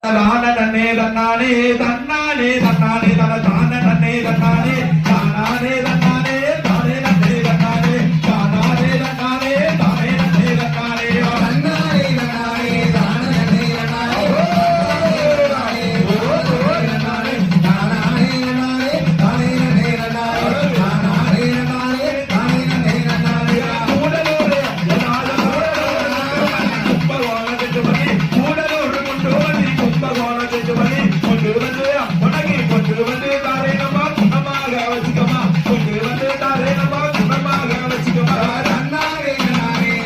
தானே தன்னே தன்னானே தன்னானே தன்னானே தன தானே தன்னே தன்னானே தானானே தன்னானே தானே தன்னே தன்னானே தானானே தன்னானே தானே தன்னே தன்னானே தன்னானே தன்னானே தானே தன்னே தன்னானே தானானே தன்னானே தானே தன்னே தன்னானே தானானே தன்னானே தானே தன்னே தன்னானே கூடலோடு கும்பகோணத்துக்கு பணி கூடலோடு கொண்டு வந்து கும்பகோணத்துக்கு பணி கொண்டு வந்து உனக்கு கொண்டு வந்து தாரே நம்ம குணமாக வச்சுக்கமா கொண்டு வந்து தாரே நம்ம குணமாக வச்சுக்கமா தன்னாரே நானே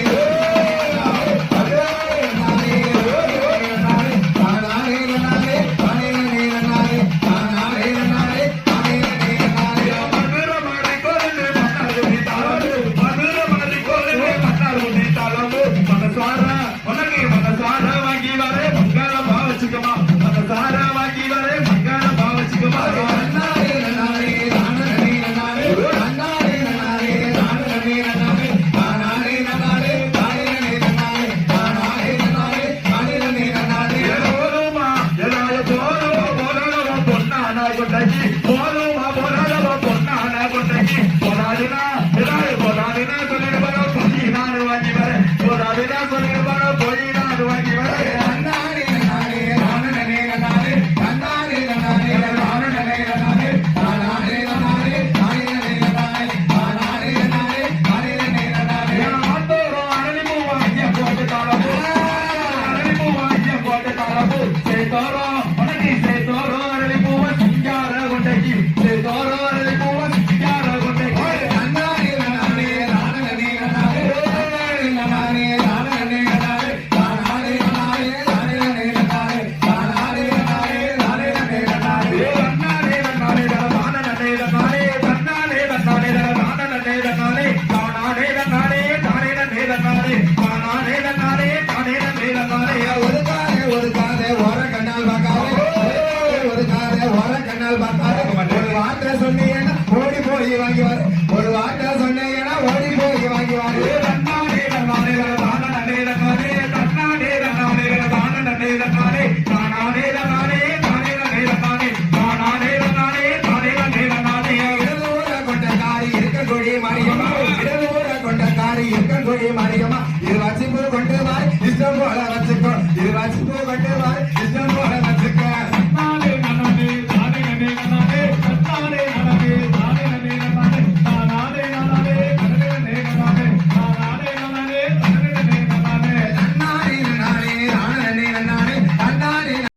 ஒரு வார்த்தை சொன்னீங்கன்னா ஓடி போய் வாங்கி வாங்க தன்னானே தன்னானே தானே தன்னானே தன்னானே தன்னானே தானே தன்னானே தானே தன்னானே